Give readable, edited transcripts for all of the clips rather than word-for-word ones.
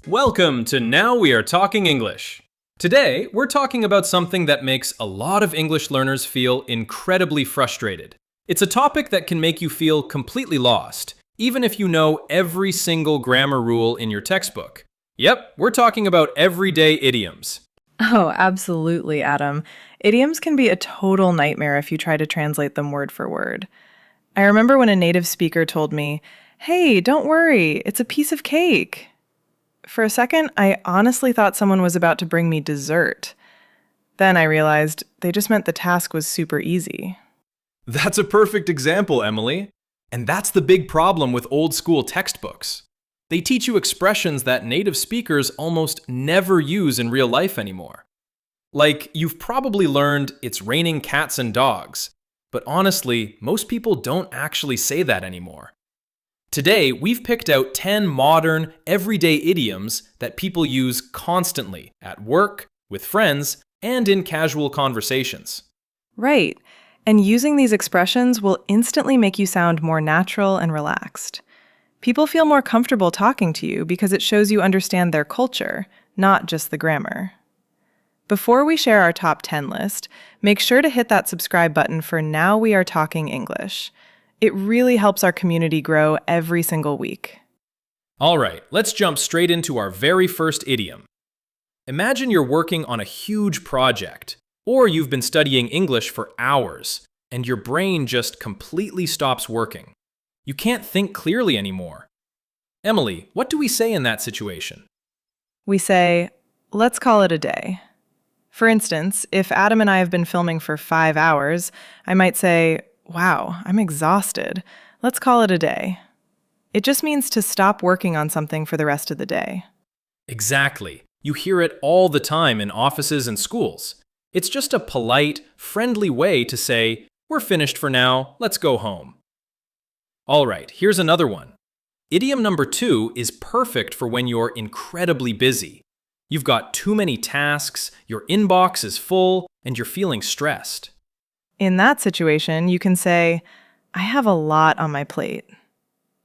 Welcome to Now We Are Talking English. Today, we're talking about something that makes a lot of English learners feel incredibly frustrated. It's a topic that can make you feel completely lost, even if you know every single grammar rule in your textbook. Yep, we're talking about everyday idioms. Oh, absolutely, Adam. Idioms can be a total nightmare if you try to translate them word for word. I remember when a native speaker told me, "Hey, don't worry, it's a piece of cake." For a second, I honestly thought someone was about to bring me dessert. Then I realized they just meant the task was super easy. That's a perfect example, Emily. And that's the big problem with old school textbooks. They teach you expressions that native speakers almost never use in real life anymore. Like, you've probably learned it's raining cats and dogs, but honestly, most people don't actually say that anymore. Today, we've picked out 10 modern, everyday idioms that people use constantly at work, with friends, and in casual conversations. Right. And using these expressions will instantly make you sound more natural and relaxed. People feel more comfortable talking to you because it shows you understand their culture, not just the grammar. Before we share our top 10 list, make sure to hit that subscribe button for Now We Are Talking English. It really helps our community grow every single week. All right, let's jump straight into our very first idiom. Imagine you're working on a huge project, or you've been studying English for hours, and your brain just completely stops working. You can't think clearly anymore. Emily, what do we say in that situation? We say, let's call it a day. For instance, if Adam and I have been filming for 5 hours, I might say, wow, I'm exhausted. Let's call it a day. It just means to stop working on something for the rest of the day. Exactly. You hear it all the time in offices and schools. It's just a polite, friendly way to say, we're finished for now, let's go home. All right, here's another one. Idiom number 2 is perfect for when you're incredibly busy. You've got too many tasks, your inbox is full, and you're feeling stressed. In that situation, you can say, I have a lot on my plate.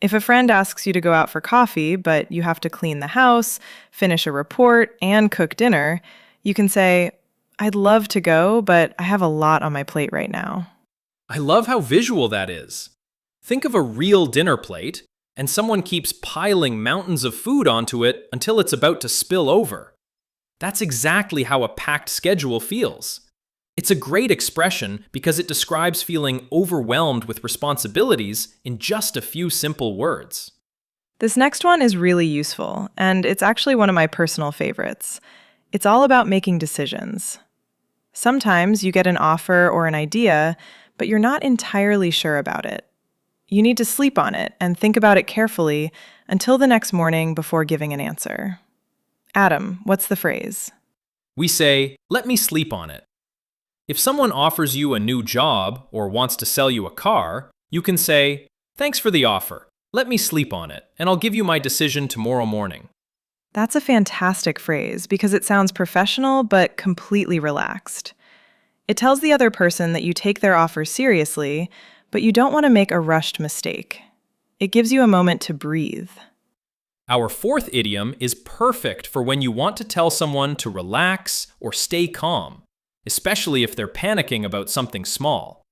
If a friend asks you to go out for coffee, but you have to clean the house, finish a report, and cook dinner, you can say, I'd love to go, but I have a lot on my plate right now. I love how visual that is. Think of a real dinner plate, and someone keeps piling mountains of food onto it until it's about to spill over. That's exactly how a packed schedule feels. It's a great expression because it describes feeling overwhelmed with responsibilities in just a few simple words. This next one is really useful, and it's actually one of my personal favorites. It's all about making decisions. Sometimes you get an offer or an idea, but you're not entirely sure about it. You need to sleep on it and think about it carefully until the next morning before giving an answer. Adam, what's the phrase? We say, let me sleep on it. If someone offers you a new job or wants to sell you a car, you can say, thanks for the offer. Let me sleep on it, and I'll give you my decision tomorrow morning. That's a fantastic phrase because it sounds professional but completely relaxed. It tells the other person that you take their offer seriously, but you don't want to make a rushed mistake. It gives you a moment to breathe. Our fourth idiom is perfect for when you want to tell someone to relax or stay calm, especially if they're panicking about something small.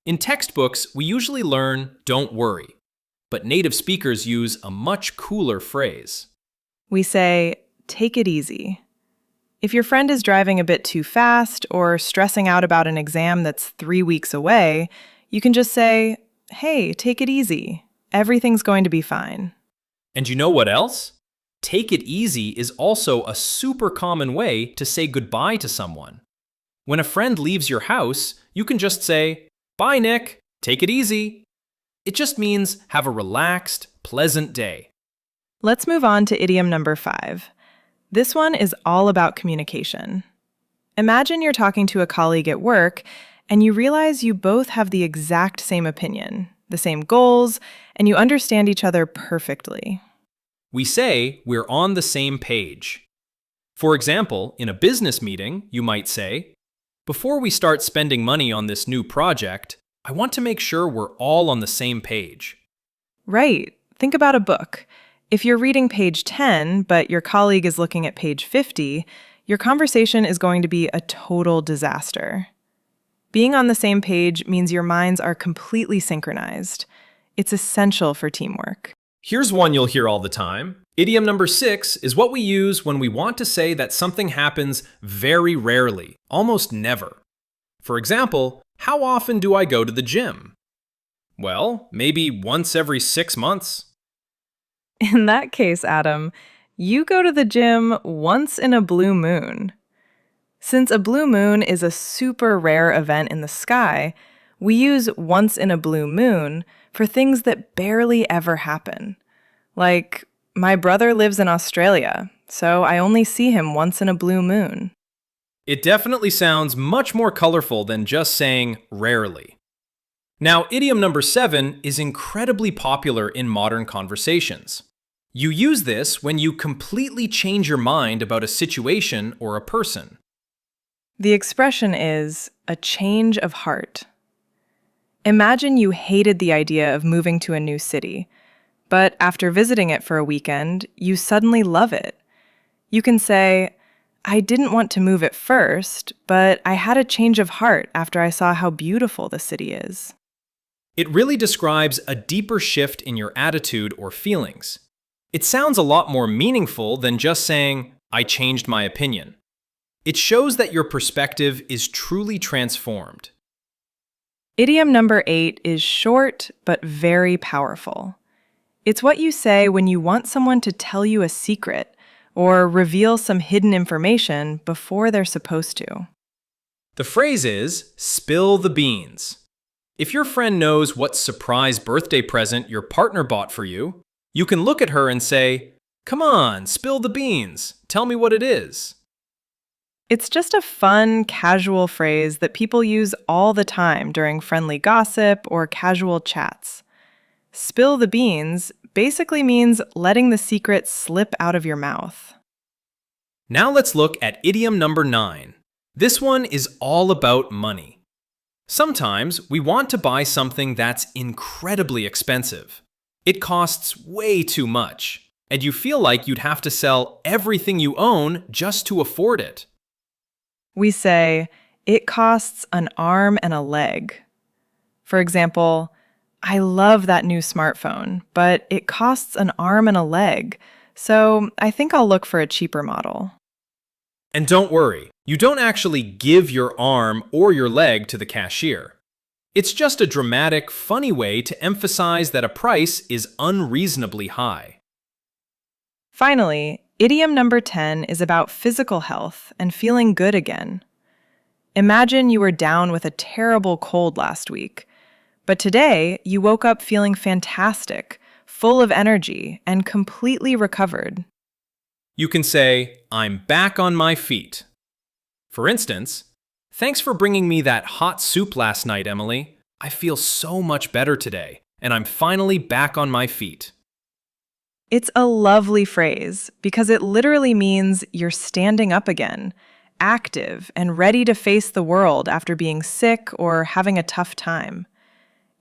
In textbooks, we usually learn don't worry, but native speakers use a much cooler phrase. We say, take it easy. If your friend is driving a bit too fast or stressing out about an exam that's 3 weeks away, you can just say, hey, take it easy. Everything's going to be fine. And you know what else? Take it easy is also a super common way to say goodbye to someone. When a friend leaves your house, you can just say, bye, Nick, take it easy. It just means have a relaxed, pleasant day. Let's move on to idiom number 5. This one is all about communication. Imagine you're talking to a colleague at work, and you realize you both have the exact same opinion, the same goals, and you understand each other perfectly. We say we're on the same page. For example, in a business meeting, you might say, before we start spending money on this new project, I want to make sure we're all on the same page. Right. Think about a book. If you're reading page 10, but your colleague is looking at page 50, your conversation is going to be a total disaster. Being on the same page means your minds are completely synchronized. It's essential for teamwork. Here's one you'll hear all the time. Idiom number 6 is what we use when we want to say that something happens very rarely, almost never. For example, how often do I go to the gym? Well, maybe once every 6 months. In that case, Adam, you go to the gym once in a blue moon. Since a blue moon is a super rare event in the sky, we use once in a blue moon for things that barely ever happen. Like, my brother lives in Australia, so I only see him once in a blue moon. It definitely sounds much more colorful than just saying rarely. Now, idiom number 7 is incredibly popular in modern conversations. You use this when you completely change your mind about a situation or a person. The expression is a change of heart. Imagine you hated the idea of moving to a new city, but after visiting it for a weekend, you suddenly love it. You can say, I didn't want to move at first, but I had a change of heart after I saw how beautiful the city is. It really describes a deeper shift in your attitude or feelings. It sounds a lot more meaningful than just saying, I changed my opinion. It shows that your perspective is truly transformed. Idiom number 8 is short but very powerful. It's what you say when you want someone to tell you a secret or reveal some hidden information before they're supposed to. The phrase is, spill the beans. If your friend knows what surprise birthday present your partner bought for you, you can look at her and say, come on, spill the beans. Tell me what it is. It's just a fun, casual phrase that people use all the time during friendly gossip or casual chats. Spill the beans basically means letting the secret slip out of your mouth. Now let's look at idiom number 9. This one is all about money. Sometimes we want to buy something that's incredibly expensive. It costs way too much, and you feel like you'd have to sell everything you own just to afford it. We say, it costs an arm and a leg. For example, I love that new smartphone, but it costs an arm and a leg, so I think I'll look for a cheaper model. And don't worry, you don't actually give your arm or your leg to the cashier. It's just a dramatic, funny way to emphasize that a price is unreasonably high. Finally, idiom number 10 is about physical health and feeling good again. Imagine you were down with a terrible cold last week, but today you woke up feeling fantastic, full of energy, and completely recovered. You can say, I'm back on my feet. For instance, thanks for bringing me that hot soup last night, Emily. I feel so much better today, and I'm finally back on my feet. It's a lovely phrase because it literally means you're standing up again, active and ready to face the world after being sick or having a tough time.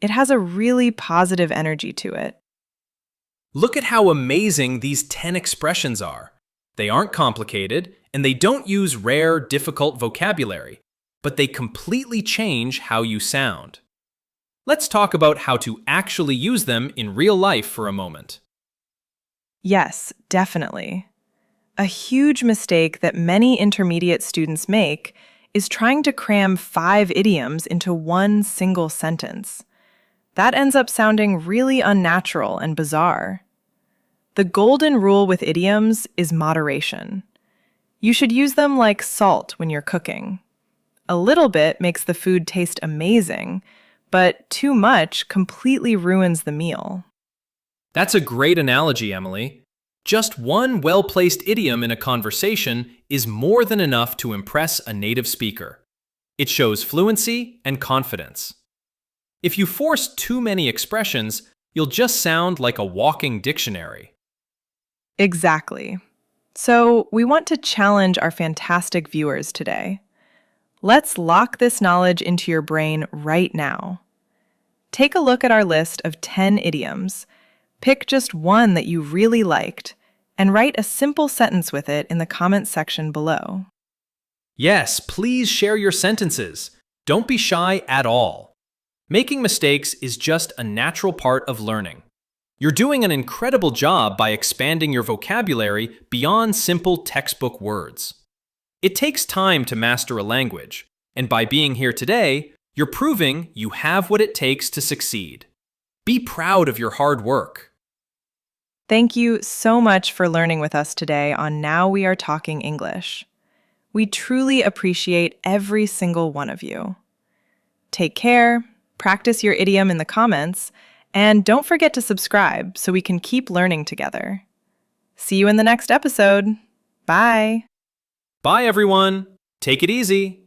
It has a really positive energy to it. Look at how amazing these 10 expressions are. They aren't complicated, and they don't use rare, difficult vocabulary, but they completely change how you sound. Let's talk about how to actually use them in real life for a moment. Yes, definitely. A huge mistake that many intermediate students make is trying to cram 5 idioms into one single sentence. That ends up sounding really unnatural and bizarre. The golden rule with idioms is moderation. You should use them like salt when you're cooking. A little bit makes the food taste amazing, but too much completely ruins the meal. That's a great analogy, Emily. Just one well-placed idiom in a conversation is more than enough to impress a native speaker. It shows fluency and confidence. If you force too many expressions, you'll just sound like a walking dictionary. Exactly. So we want to challenge our fantastic viewers today. Let's lock this knowledge into your brain right now. Take a look at our list of 10 idioms. Pick just one that you really liked and write a simple sentence with it in the comments section below. Yes, please share your sentences. Don't be shy at all. Making mistakes is just a natural part of learning. You're doing an incredible job by expanding your vocabulary beyond simple textbook words. It takes time to master a language, and by being here today, you're proving you have what it takes to succeed. Be proud of your hard work. Thank you so much for learning with us today on Now We Are Talking English. We truly appreciate every single one of you. Take care, practice your idiom in the comments, and don't forget to subscribe so we can keep learning together. See you in the next episode. Bye. Bye, everyone. Take it easy.